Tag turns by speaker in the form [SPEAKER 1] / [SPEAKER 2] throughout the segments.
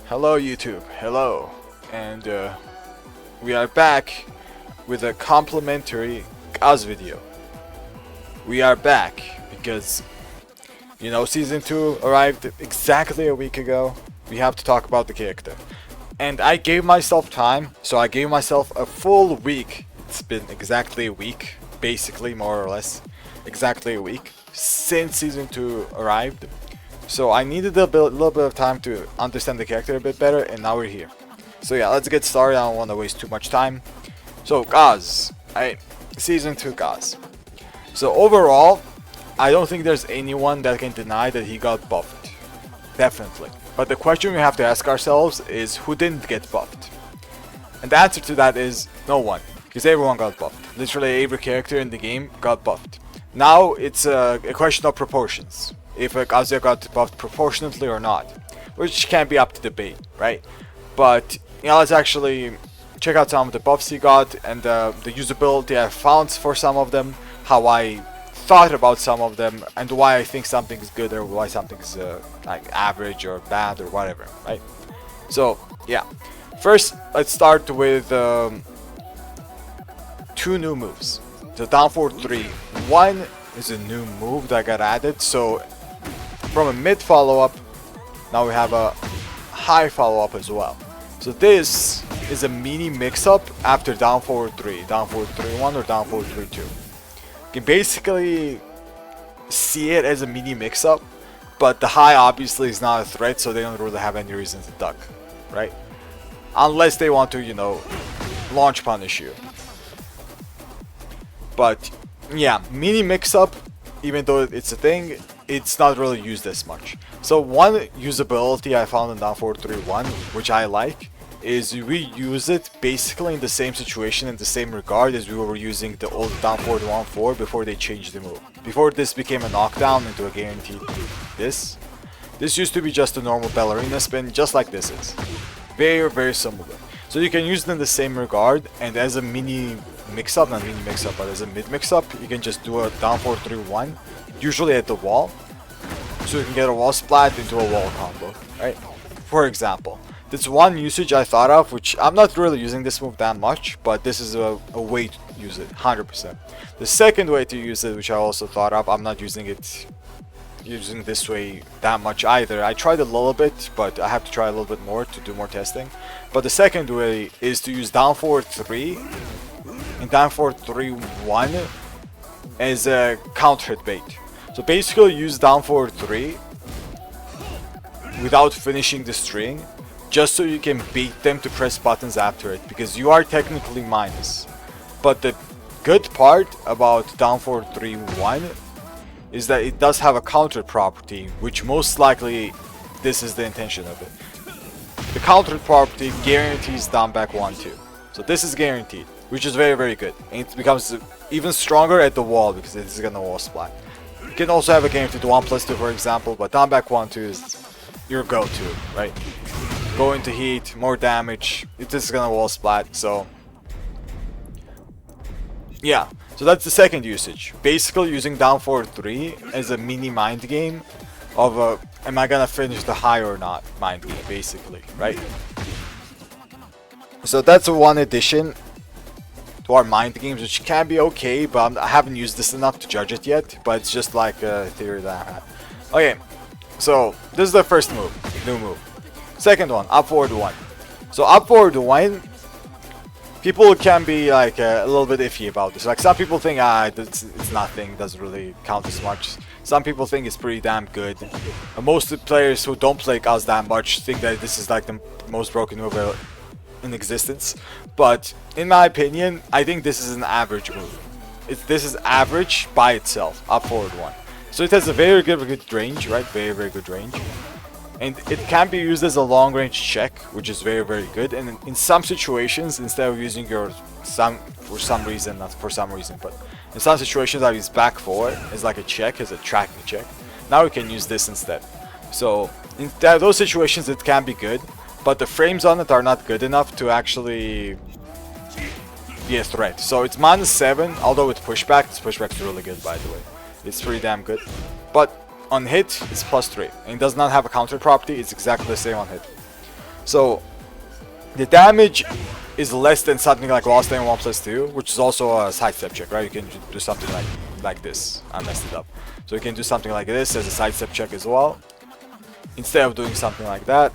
[SPEAKER 1] Hello YouTube, hello, and we are back with a complimentary Kaz video. We are back because, Season 2 arrived exactly a week ago. We have to talk about the character. And I gave myself time, so I gave myself a full week. It's been exactly a week, basically, more or less. Exactly a week since Season 2 arrived. So I needed a little bit of time to understand the character a bit better, and now we're here. So yeah, let's get started. I don't want to waste too much time. So Kaz, Season 2 Kaz. So overall, I don't think there's anyone that can deny that he got buffed. Definitely. But the question we have to ask ourselves is who didn't get buffed? And the answer to that is no one, because everyone got buffed. Literally every character in the game got buffed. Now it's a question of proportions. If Kazuya got buffed proportionately or not, which can be up to debate, right? But let's actually check out some of the buffs he got and the usability I found for some of them, how I thought about some of them, and why I think something is good or why something is like average or bad or whatever, right? So yeah, first let's start with two new moves. So down forward 3. One is a new move that got added. So from a mid follow-up, now we have a high follow-up as well. So this is a mini mix-up after down forward 3, down forward 3-1 or down forward 3-2. You can basically see it as a mini mix-up, but the high obviously is not a threat, so they don't really have any reason to duck, right? Unless they want to, launch punish you. But yeah, mini mix-up, even though it's a thing, it's not really used as much. So one usability I found in down forward 3-1, which I like, is we use it basically in the same situation, in the same regard as we were using the old down forward 1-4 before they changed the move. Before this became a knockdown into a guaranteed this used to be just a normal ballerina spin, just like this is. Very, very similar. So you can use it in the same regard, and as a mini mix-up, not mini mix-up, but as a mid mix-up, you can just do a down forward 3-1, usually at the wall, so you can get a wall splat into a wall combo, right? For example, this one usage I thought of, which I'm not really using this move that much, but this is a way to use it, 100%. The second way to use it, which I also thought of, I'm not using this way that much either. I tried a little bit, but I have to try a little bit more to do more testing. But the second way is to use down forward 3 and down forward 3-1 as a counter hit bait. So basically use down forward 3 without finishing the string, just so you can bait them to press buttons after it, because you are technically minus. But the good part about down forward 3-1 is that it does have a counter property, which most likely this is the intention of it. The counter property guarantees down back 1-2. So this is guaranteed, which is very, very good. And it becomes even stronger at the wall because it is gonna wall splat. You can also have a guaranteed 1+2, for example, but down back 1-2 is your go-to, right? Go into heat, more damage, it is gonna wall splat, so yeah. So that's the second usage. Basically using down forward 3 as a mini mind game of am I gonna finish the high or not mind game, basically, right? So that's one addition to our mind games, which can be okay, but I haven't used this enough to judge it yet, but it's just like a theory that I had. Okay, so this is the first move, new move. Second one, up forward 1. So up forward 1, people can be like a little bit iffy about this. Like some people think it's nothing, doesn't really count as much. Some people think it's pretty damn good. Most of the players who don't play Kaz that much think that this is like the most broken move in existence. But in my opinion, I think this is an average move. This is average by itself, up forward 1. So it has a very good range, right? Very, very good range. And it can be used as a long range check, which is very, very good. And in some situations, instead of using your for some reason, not for some reason, but in some situations I use back forward as like a check, as a tracking check. Now we can use this instead. So in those situations it can be good, but the frames on it are not good enough to actually be a threat. So it's -7, although with pushback, this pushback is really good, by the way. It's pretty damn good. But on hit, it's +3. And it does not have a counter property, it's exactly the same on hit. So the damage is less than something like wall stand 1+2, which is also a sidestep check, right? You can do something like this. I messed it up. So you can do something like this as a sidestep check as well, instead of doing something like that.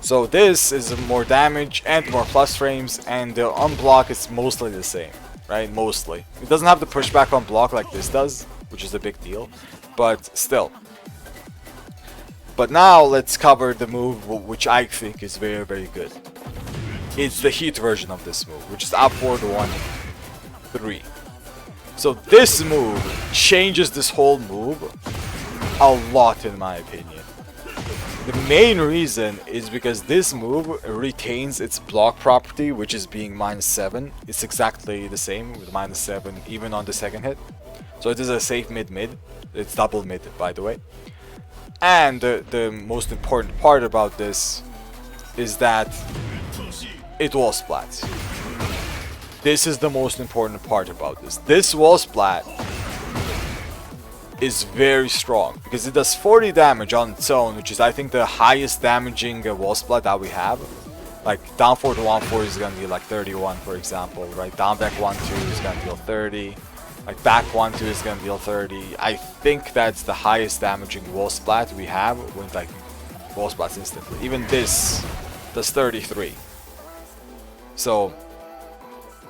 [SPEAKER 1] So this is more damage and more plus frames, and the unblock is mostly the same, right? Mostly. It doesn't have the pushback on block like this does, which is a big deal, but still. But now let's cover the move which I think is very, very good. It's the heat version of this move, which is up forward 1, 3. So this move changes this whole move a lot in my opinion. The main reason is because this move retains its block property, which is being -7. It's exactly the same with -7 even on the second hit. So it is a safe mid-mid. It's double mid, by the way. And the most important part about this is that it wall splats. This is the most important part about this. This wall splat is very strong because it does 40 damage on its own, which is I think the highest damaging wall splat that we have. Like down forward 1-4 is gonna be like 31, for example, right? Down back 1-2 is gonna deal 30. Like back 1-2 is gonna deal 30. I think that's the highest damaging wall splat we have with like wall splats instantly. Even this does 33. So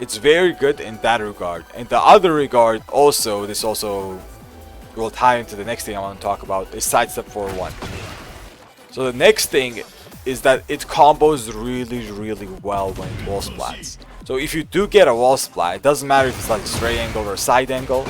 [SPEAKER 1] it's very good in that regard. And the other regard also, this also will tie into the next thing I want to talk about, is sidestep 4-1. So the next thing is that it combos really, really well when it wall splats. So if you do get a wall splat, it doesn't matter if it's like a straight angle or a side angle.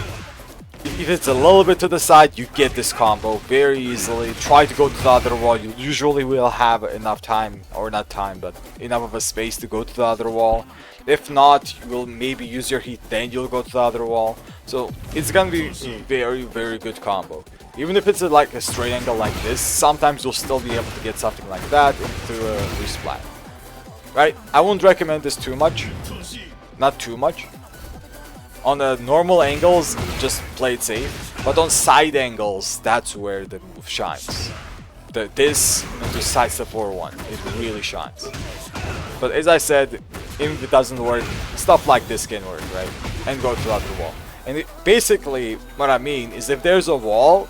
[SPEAKER 1] If it's a little bit to the side, you get this combo very easily. Try to go to the other wall. You usually will have enough time, or not time, but enough of a space to go to the other wall. If not, you will maybe use your heat, then you'll go to the other wall. So it's gonna be a very, very good combo. Even if it's like a straight angle like this, sometimes you'll still be able to get something like that into a resplat. Right? I wouldn't recommend this too much. Not too much. On the normal angles, just play it safe. But on side angles, that's where the move shines. This into sidestep 4-1, it really shines. But as I said, even if it doesn't work, stuff like this can work, right? And go to the other wall. And basically, what I mean is if there's a wall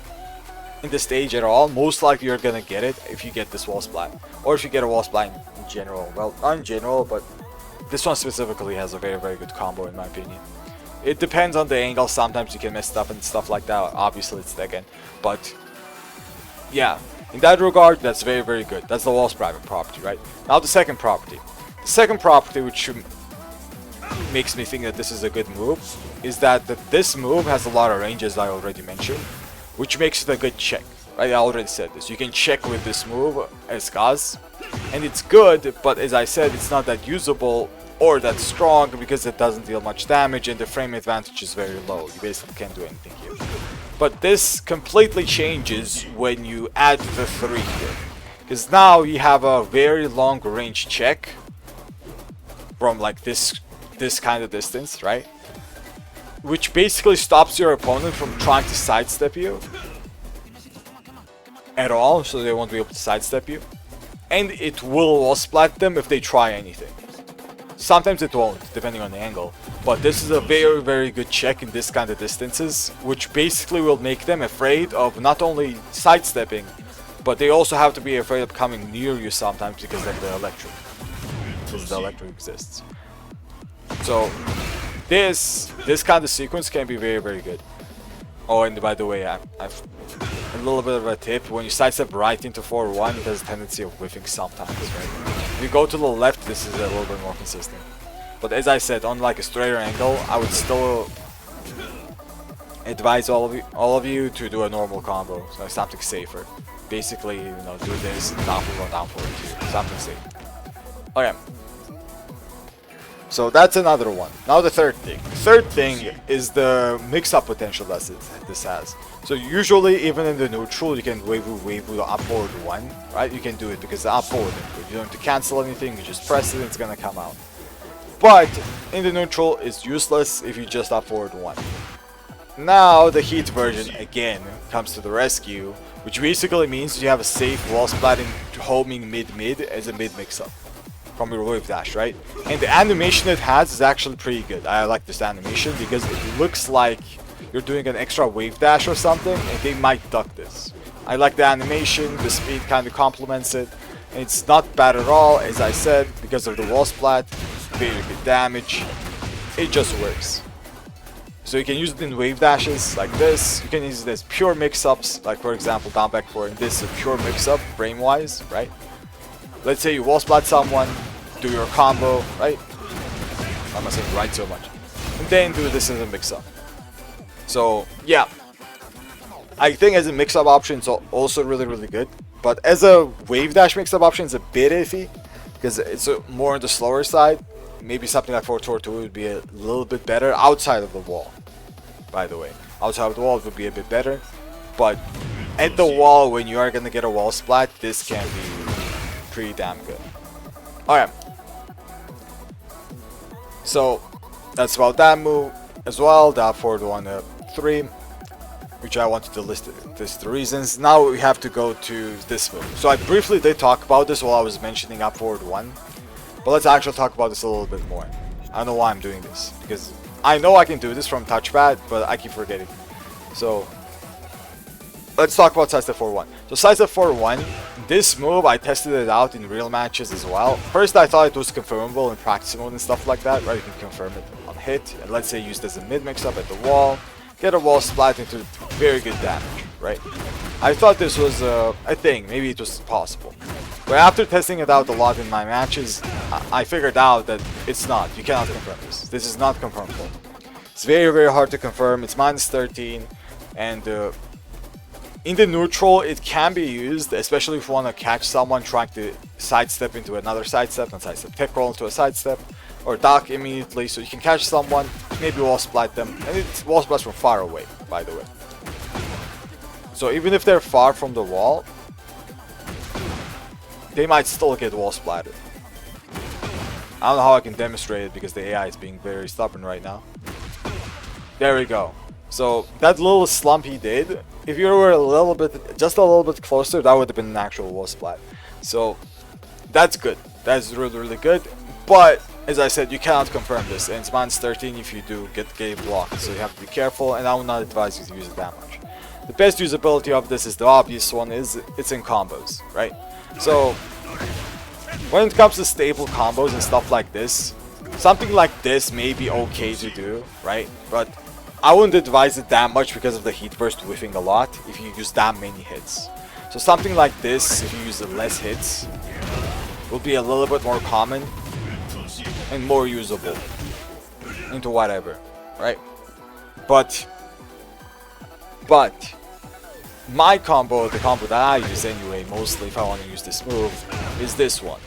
[SPEAKER 1] in the stage at all, most likely you're gonna get it if you get this wall splat. Or if you get a wall splat in general. Well, not in general, but this one specifically has a very, very good combo in my opinion. It depends on the angle, sometimes you can mess it up and stuff like that, obviously it's again. But yeah, in that regard, that's very, very good. That's the wall splat property, right? Now the second property. The second property, which makes me think that this is a good move, is that this move has a lot of range, as I already mentioned, which makes it a good check. Right? I already said this. You can check with this move as Kaz, and it's good, but as I said, it's not that usable or that strong because it doesn't deal much damage and the frame advantage is very low. You basically can't do anything here. But this completely changes when you add the 3 here, because now you have a very long range check from like this kind of distance, right? Which basically stops your opponent from trying to sidestep you at all, so they won't be able to sidestep you. And it will wall splat them if they try anything. Sometimes it won't, depending on the angle. But this is a very, very good check in this kind of distances, which basically will make them afraid of not only sidestepping, but they also have to be afraid of coming near you sometimes because of the electric. Because the electric exists. So this kind of sequence can be very, very good. Oh, and by the way, I've a little bit of a tip. When you sidestep right into 4-1, it has a tendency of whiffing sometimes, right? If you go to the left, this is a little bit more consistent. But as I said, on like a straighter angle, I would still advise all of you to do a normal combo, so something safer. Basically, you know, do this down forward 2, something safe. Okay. So that's another one. Now the third thing. The third thing is the mix-up potential that this has. So usually, even in the neutral, you can wave the up forward 1, right? You can do it because the up forward input. You don't have to cancel anything, you just press it, it's gonna come out. But in the neutral, it's useless if you just up forward 1. Now the heat version again comes to the rescue, which basically means you have a safe wall splatting homing mid as a mid mix-up from your wave dash, right? And the animation it has is actually pretty good. I like this animation because it looks like you're doing an extra wave dash or something, and they might duck this. I like the animation, the speed kind of complements it, and it's not bad at all, as I said, because of the wall splat, very good damage, it just works. So you can use it in wave dashes like this, you can use it as pure mix-ups, like for example down back 4, and this is a pure mix-up, frame-wise, right? Let's say you wall splat someone, do your combo, right? I'm not saying right so much. And then do this as a mix-up. So yeah, I think as a mix-up option it's also really good. But as a wave dash mix-up option it's a bit iffy, because it's more on the slower side. Maybe something like 4-2 would be a little bit better outside of the wall. By the way, outside of the wall it would be a bit better. But at the wall, when you are gonna get a wall splat, this can be pretty damn good. Alright. So that's about that move as well. That forward 1-3, which I wanted to list the reasons. Now we have to go to this move. So I briefly did talk about this while I was mentioning up forward 1, but let's actually talk about this a little bit more. I don't know why I'm doing this, because I know I can do this from touchpad, but I keep forgetting. So let's talk about Sidestep 4-1. So Sidestep 4-1, this move I tested it out in real matches as well. First I thought it was confirmable in practice mode and stuff like that, right? You can confirm it on hit, and let's say used as a mid mix up at the wall, get a wall splat into very good damage, right? I thought this was a thing, maybe it was possible. But after testing it out a lot in my matches, I figured out that it's not. You cannot confirm this. This is not confirmable. It's very hard to confirm. It's -13, and in the neutral it can be used, especially if you want to catch someone trying to sidestep into another sidestep, not sidestep, tech roll into a sidestep, or duck immediately, so you can catch someone, maybe wall splat them, and it's wall splats from far away, by the way. So even if they're far from the wall, they might still get wall splatted. I don't know how I can demonstrate it because the AI is being very stubborn right now. There we go. So that little slump he did, if you were just a little bit closer, that would have been an actual wall splat. So that's good. That's really good. But as I said, you cannot confirm this, and it's -13 if you do get game blocked. So you have to be careful, and I would not advise you to use it that much. The best usability of this is the obvious one, is it's in combos, right? So when it comes to stable combos and stuff like this, something like this may be okay to do, right? But I wouldn't advise it that much because of the heat burst whiffing a lot if you use that many hits. So something like this, if you use less hits, will be a little bit more common and more usable into whatever, right? But my combo, the combo that I use anyway, mostly if I want to use this move, is this one.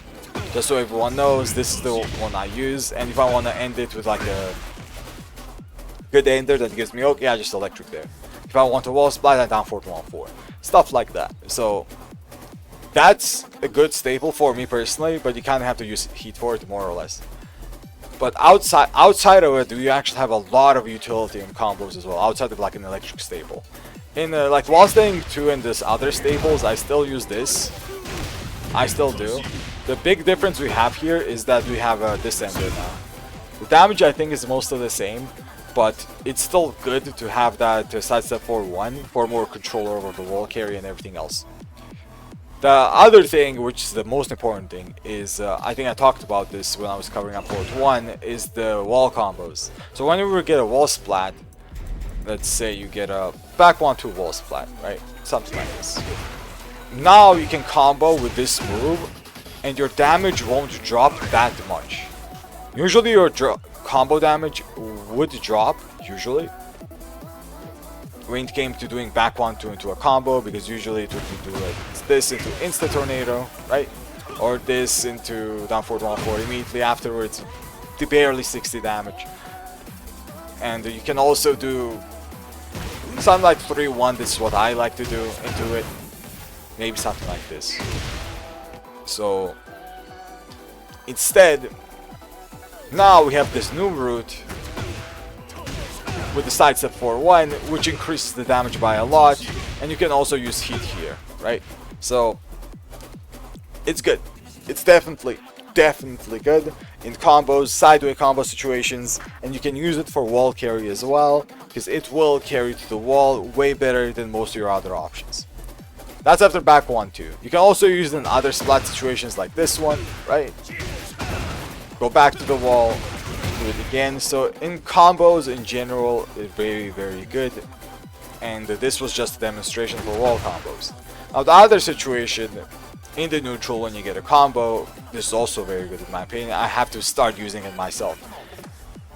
[SPEAKER 1] Just so everyone knows, this is the one I use, and if I want to end it with like a good ender that gives me, okay, I just electric there. If I want to wall splat, I down forward 1-4. Stuff like that. So that's a good staple for me personally, but you kind of have to use heat for it more or less. But outside of it, we actually have a lot of utility in combos as well, outside of like an electric staple. In like while staying 2 in this other staples, I still use this. I still do. The big difference we have here is that we have this ender now. The damage I think is mostly the same, but it's still good to have that Sidestep 4-1 for more control over the wall carry and everything else. The other thing, which is the most important thing, is I think I talked about this when I was covering up forward 1, is the wall combos. So whenever you get a wall splat, let's say you get a back 1-2 wall splat, right? Something like this. Now you can combo with this move, and your damage won't drop that much. Usually your combo damage would drop, usually, when it came to doing back 1-2 into a combo, because usually it would be do like this into insta tornado, right? Or this into down forward 1-4 immediately afterwards, to barely 60 damage. And you can also do something like 3-1, this is what I like to do into it. Maybe something like this. So instead, now we have this new route with the sidestep 4-1, which increases the damage by a lot, and you can also use heat here, right? So it's good. It's definitely good in combos, sideway combo situations, and you can use it for wall carry as well, because it will carry to the wall way better than most of your other options. That's after back 1-2. You can also use it in other splat situations like this one, right? Go back to the wall, do it again. So in combos in general, it's very good. And this was just a demonstration for wall combos. Now the other situation, in the neutral when you get a combo, this is also very good in my opinion. I have to start using it myself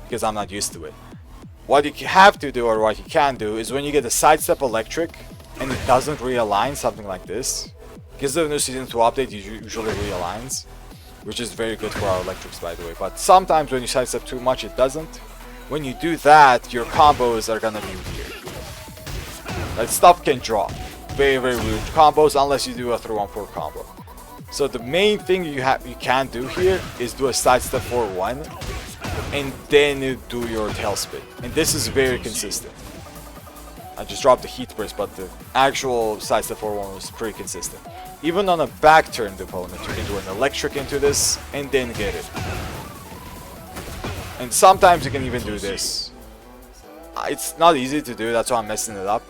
[SPEAKER 1] because I'm not used to it. What you have to do, or what you can do, is when you get a sidestep electric and it doesn't realign, something like this, because the new season 2 update usually realigns, which is very good for our electrics, by the way. But sometimes when you sidestep too much, it doesn't. When you do that, your combos are gonna be weird. That stuff can drop. Very weird combos unless you do a 3-1-4 combo. So the main thing you can do here is do a sidestep 4-1 and then you do your tailspin. And this is very consistent. I just dropped the heat burst, but the actual sidestep 4-1 was pretty consistent. Even on a back turned opponent, you can do an electric into this and then get it. And sometimes you can even do this. It's not easy to do, that's why I'm messing it up.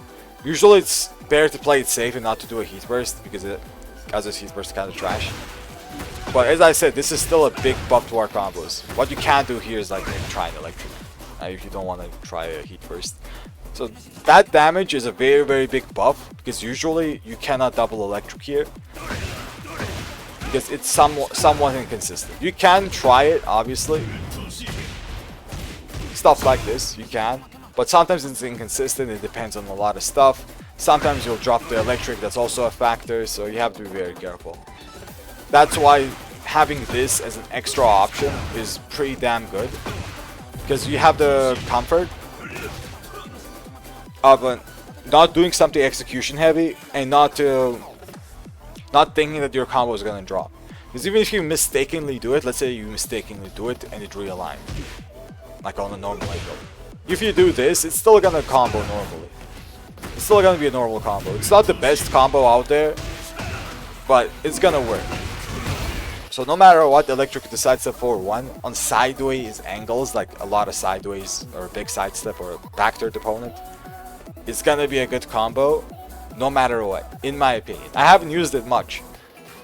[SPEAKER 1] Usually it's better to play it safe and not to do a heat burst, because Kazuya's heat burst is kind of trash. But as I said, this is still a big buff to our combos. What you can do here is like maybe try an electric, if you don't want to try a heat burst. So that damage is a very big buff, because usually you cannot double electric here, because it's somewhat inconsistent. You can try it, obviously. Stuff like this, you can. But sometimes it's inconsistent, it depends on a lot of stuff. Sometimes you'll drop the electric, that's also a factor, so you have to be very careful. That's why having this as an extra option is pretty damn good, because you have the comfort of not doing something execution heavy and not thinking that your combo is going to drop. Because even if you mistakenly do it, let's say you mistakenly do it and it realigns, like on a normal angle. If you do this, it's still gonna combo normally. It's still gonna be a normal combo. It's not the best combo out there, but it's gonna work. So no matter what, electric decides to 4-1 on sideways angles, like a lot of sideways or a big sidestep or a backdoor opponent, it's gonna be a good combo no matter what, in my opinion. I haven't used it much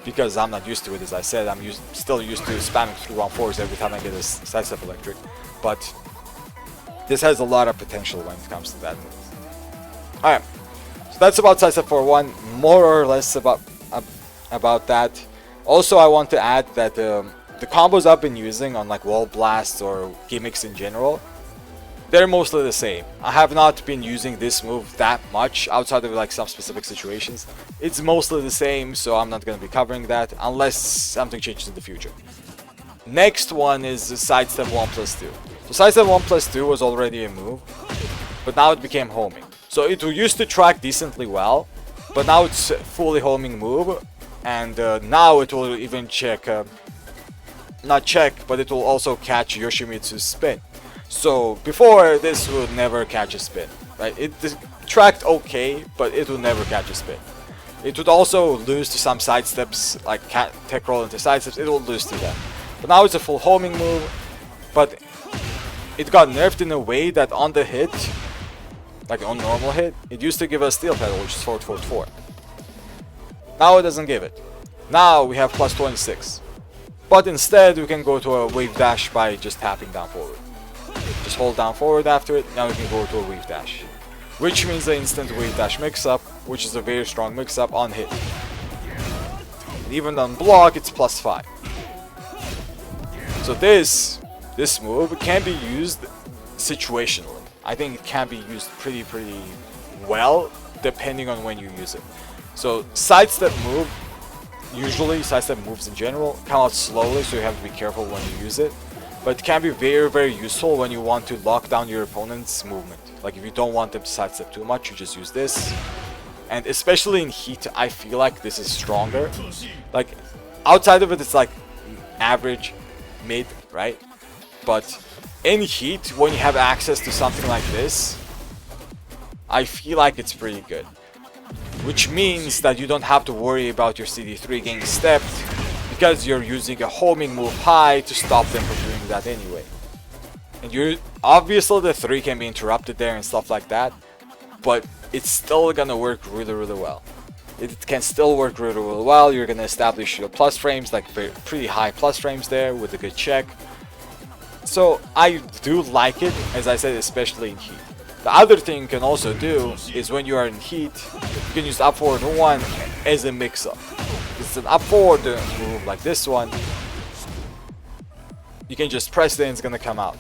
[SPEAKER 1] because I'm not used to it. As I said, I'm still used to spamming 3-1-4s every time I get a sidestep electric, but this has a lot of potential when it comes to that move. Alright, so that's about sidestep 4-1, more or less about that. Also, I want to add that the combos I've been using on like wall blasts or gimmicks in general, they're mostly the same. I have not been using this move that much outside of like some specific situations. It's mostly the same, so I'm not going to be covering that unless something changes in the future. Next one is sidestep 1+2. So sidestep 1+2 was already a move, but now it became homing. So it used to track decently well, but now it's a fully homing move, and now it will even check, not check, but it will also catch Yoshimitsu's spin. So before, this would never catch a spin, right? It tracked okay, but it would never catch a spin. It would also lose to some sidesteps, like tech roll into sidesteps, it will lose to them. But now it's a full homing move, but it got nerfed in a way that on the hit, like on normal hit, it used to give us steel pedal, which is 4-4-4. Now it doesn't give it. Now we have plus 26. But instead we can go to a wave dash by just tapping down forward. Just hold down forward after it, now we can go to a wave dash. Which means the instant wave dash mix-up, which is a very strong mix-up on hit. And even on block, it's plus 5. So this move can be used situationally. I think it can be used pretty well, depending on when you use it. So sidestep move, usually sidestep moves in general, come out slowly, so you have to be careful when you use it. But it can be very useful when you want to lock down your opponent's movement. Like if you don't want them to sidestep too much, you just use this. And especially in heat, I feel like this is stronger. Like outside of it, it's like average, mid, right? But in heat, when you have access to something like this, I feel like it's pretty good. Which means that you don't have to worry about your CD3 getting stepped, because you're using a homing move high to stop them from doing that anyway. And you're obviously the 3 can be interrupted there and stuff like that, but it's still gonna work really well. It can still work really well. You're gonna establish your plus frames, like pretty high plus frames there with a good check. So I do like it, as I said, especially in heat. The other thing you can also do is when you are in heat, you can use up forward 1 as a mix-up. It's an up forward move like this one. You can just press it and it's gonna come out.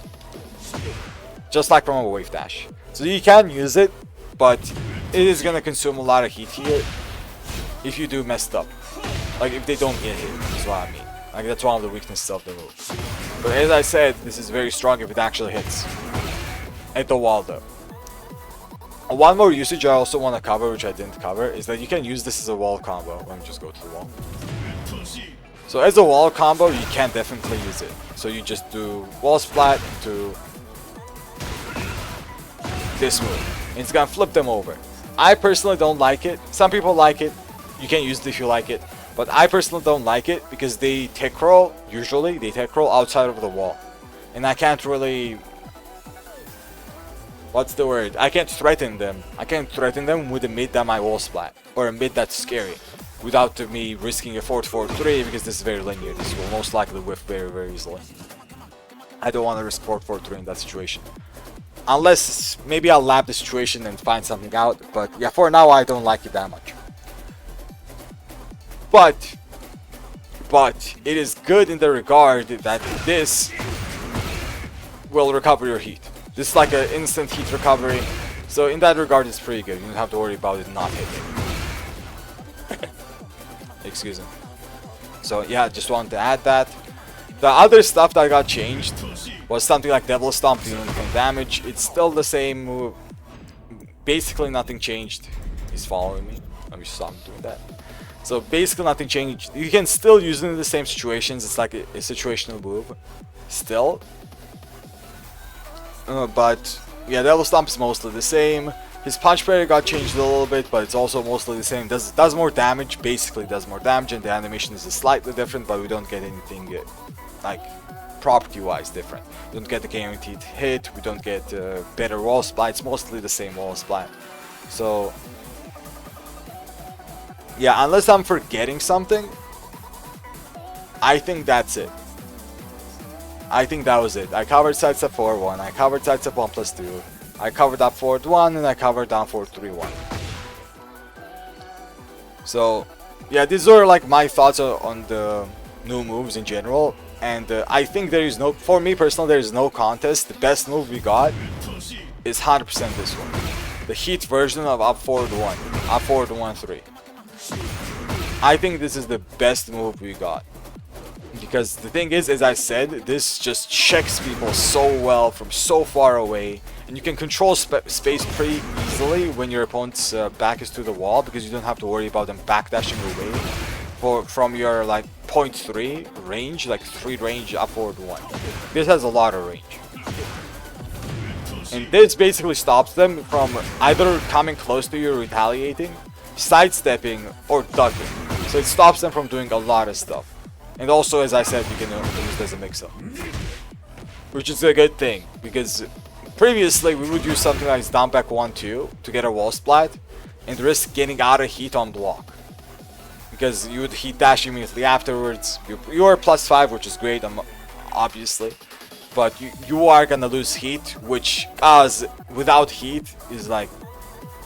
[SPEAKER 1] Just like from a wave dash. So you can use it, but it is gonna consume a lot of heat here if you do messed up. Like if they don't get hit, is what I mean. Like that's one of the weaknesses of the move. But as I said, this is very strong if it actually hits. At the wall though. One more usage I also want to cover, which I didn't cover, is that you can use this as a wall combo. Let me just go to the wall. So as a wall combo, you can definitely use it. So you just do wall splat into this move. And it's gonna flip them over. I personally don't like it. Some people like it. You can use it if you like it. But I personally don't like it because they tech roll, usually, they tech roll outside of the wall. And I can't really... What's the word? I can't threaten them. I can't threaten them with a mid that my wall splat. Or a mid that's scary. Without me risking a 4-4-3 because this is very linear. This will most likely whiff very easily. I don't want to risk 4-4-3 in that situation. Unless maybe I'll lab the situation and find something out. But yeah, for now I don't like it that much. But it is good in the regard that this will recover your heat. This is like an instant heat recovery. So in that regard it's pretty good. You don't have to worry about it not hitting. Excuse me. So yeah, just wanted to add that. The other stuff that got changed was something like Devil Stomp dealing from damage. It's still the same move. Basically nothing changed. He's following me. Let me stop doing that. So basically nothing changed. You can still use it in the same situations. It's like a situational move. Still. But yeah, Devil Stomp is mostly the same. His punch parry got changed a little bit, but it's also mostly the same. Does more damage, basically does more damage, and the animation is slightly different, but we don't get anything like property-wise different. We don't get the guaranteed hit, we don't get better wall splat. It's mostly the same wall splat. So yeah, unless I'm forgetting something, I think that's it. I think that was it. I covered Sidestep 4-1, I covered Sidestep 1+2, I covered up forward 1, and I covered down forward 3-1. So yeah, these are like my thoughts on the new moves in general. And I think there is no, for me personally, there is no contest. The best move we got is 100% this one. The heat version of up forward 1, up forward 1-3. I think this is the best move we got. Because the thing is, as I said, this just checks people so well from so far away. And you can control space pretty easily when your opponent's back is to the wall, because you don't have to worry about them backdashing away from your like 0.3 range, like 3 range up forward 1. This has a lot of range. And this basically stops them from either coming close to you, retaliating, sidestepping, or ducking. So it stops them from doing a lot of stuff. And also, as I said, you can use it as a mix-up. Which is a good thing, because previously we would use something like down back 1-2 to get a wall splat and risk getting out of heat on block. Because you would heat dash immediately afterwards. You are +5, which is great, obviously. But you are gonna lose heat, which, without heat, is like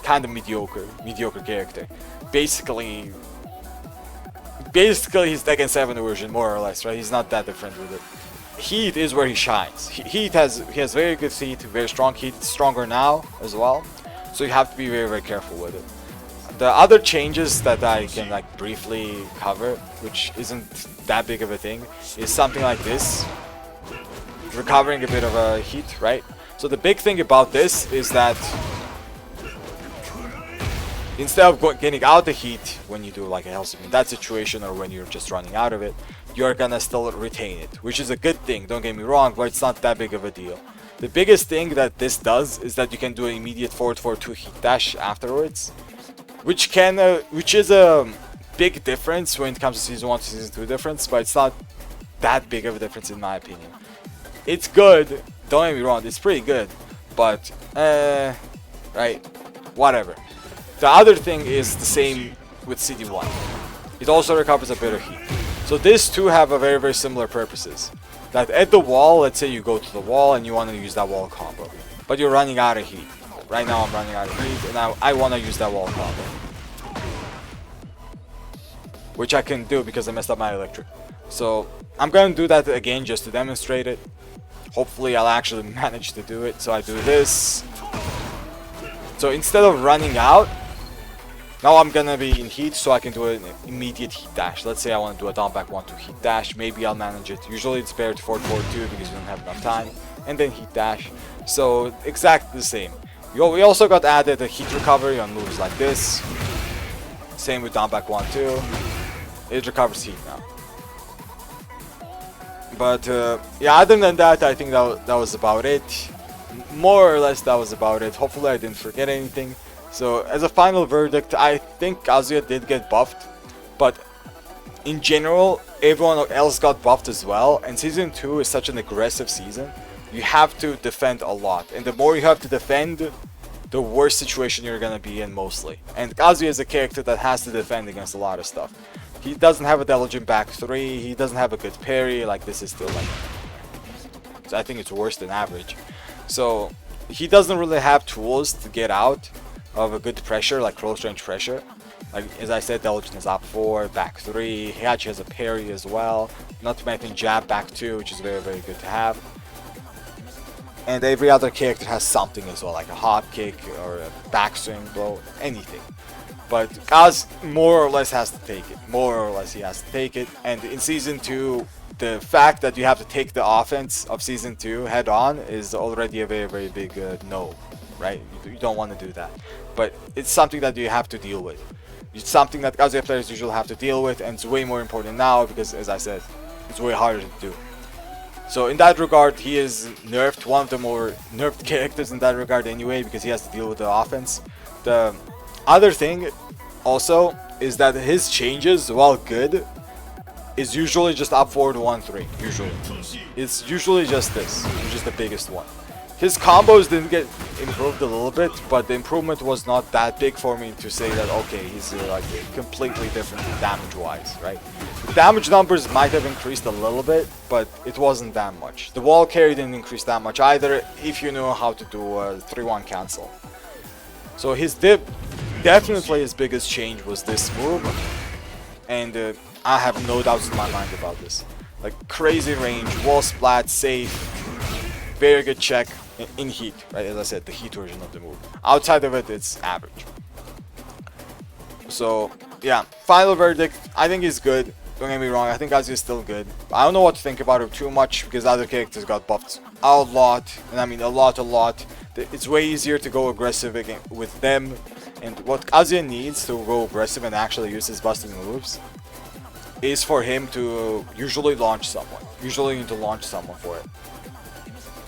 [SPEAKER 1] kind of mediocre character. Basically he's Tekken 7 version, more or less, right? He's not that different with it. Heat is where he shines. He has very good heat, very strong heat, stronger now as well. So you have to be very careful with it. The other changes that I can like briefly cover, which isn't that big of a thing, is something like this. Recovering a bit of a heat, right? So the big thing about this is that instead of getting out the heat when you do like a Hellsing in that situation, or when you're just running out of it, you're gonna still retain it, which is a good thing, don't get me wrong, but it's not that big of a deal. The biggest thing that this does is that you can do an immediate forward 4-2 heat dash afterwards, which is a big difference when it comes to season 1 to season 2 difference, but it's not that big of a difference in my opinion. It's good, don't get me wrong, it's pretty good, but right, whatever. The other thing is the same with CD1. It also recovers a bit of heat. So these two have a very similar purposes. That at the wall, let's say you go to the wall and you want to use that wall combo, but you're running out of heat. Right now I'm running out of heat and I want to use that wall combo, which I can do because I messed up my electric. So I'm going to do that again just to demonstrate it. Hopefully I'll actually manage to do it. So I do this. So instead of running out, now I'm gonna be in heat, so I can do an immediate heat dash. Let's say I want to do a down back 1-2 heat dash. Maybe I'll manage it. Usually it's better to forward 4-2 because you don't have enough time. And then heat dash. So exactly the same. We also got added a heat recovery on moves like this. Same with down back 1-2. It recovers heat now. But yeah, other than that, I think that was about it. More or less that was about it. Hopefully I didn't forget anything. So as a final verdict, I think Kazuya did get buffed, but in general everyone else got buffed as well, and season 2 is such an aggressive season. You have to defend a lot, and the more you have to defend, the worse situation you're gonna be in mostly. And Kazuya is a character that has to defend against a lot of stuff. He doesn't have a diligent back 3, he doesn't have a good parry, like this is still like, I think it's worse than average. So he doesn't really have tools to get out of a good pressure, like close range pressure. Like as I said, diligent is up 4, back 3, he actually has a parry as well, not to mention jab back 2, which is very good to have. And every other character has something as well, like a hop kick or a backswing blow, anything. But Kaz more or less has to take it. More or less he has to take it. And in Season 2, the fact that you have to take the offense of Season 2 head on is already a very big no, right? You don't want to do that. But it's something that you have to deal with. It's something that Kazuya players usually have to deal with, and it's way more important now because, as I said, it's way harder to do. So in that regard, he is nerfed, one of the more nerfed characters in that regard anyway, because he has to deal with the offense. The other thing also is that his changes, while good, is usually just up forward 1-3, usually. It's usually just this, which is the biggest one. His combos didn't get improved a little bit, but the improvement was not that big for me to say that, okay, he's like completely different damage-wise, right? The damage numbers might have increased a little bit, but it wasn't that much. The wall carry didn't increase that much either, if you know how to do a 3-1 cancel. So his definitely his biggest change was this move, and I have no doubts in my mind about this. Like crazy range, wall splat, safe, very good check in heat, right? As I said, the heat version of the move. Outside of it, it's average. So yeah, final verdict, I think he's good. Don't get me wrong, I think Kazuya is still good. I don't know what to think about it too much because other characters got buffed a lot, and I mean a lot. It's way easier to go aggressive again with them, and what Kazuya needs to go aggressive and actually use his busting moves is for him to usually launch someone. Usually need to launch someone for it.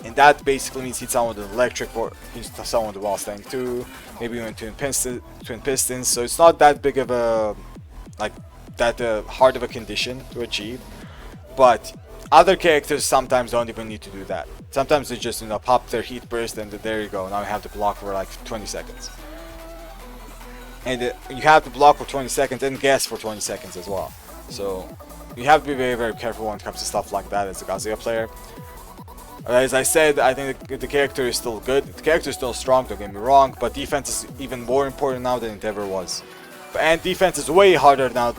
[SPEAKER 1] And that basically means hit someone with electric or hit someone with wall standing 2, maybe even twin pistons. So it's not that big of a, like, that hard of a condition to achieve. But other characters sometimes don't even need to do that. Sometimes they just, you know, pop their heat burst and there you go. Now you have to block for like 20 seconds. And you have to block for 20 seconds and guess for 20 seconds as well. So you have to be very careful when it comes to stuff like that as a Kazuya player. As I said, I think the character is still good. The character is still strong, don't get me wrong, but defense is even more important now than it ever was. And defense is way harder now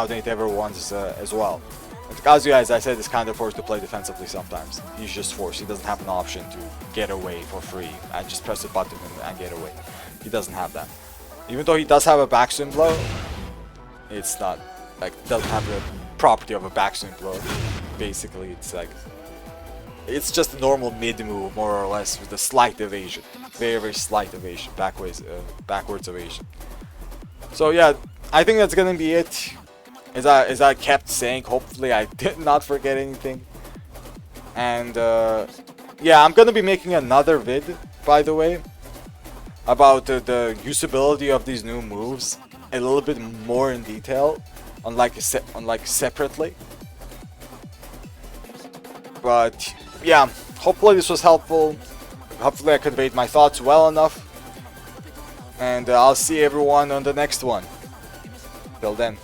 [SPEAKER 1] than it ever was as well. And Kazuya, as I said, is kind of forced to play defensively sometimes. He's just forced. He doesn't have an option to get away for free. I just press a button and get away. He doesn't have that. Even though he does have a backswing blow, it's not, like, doesn't have the property of a backswing blow. Basically, it's like, it's just a normal mid move, more or less, with a slight evasion. Very slight evasion, backwards evasion. So yeah, I think that's gonna be it. As I kept saying, hopefully I did not forget anything. And yeah, I'm gonna be making another vid, by the way, about the usability of these new moves a little bit more in detail, on like separately. But yeah, hopefully this was helpful. Hopefully I conveyed my thoughts well enough. And I'll see everyone on the next one. Till then.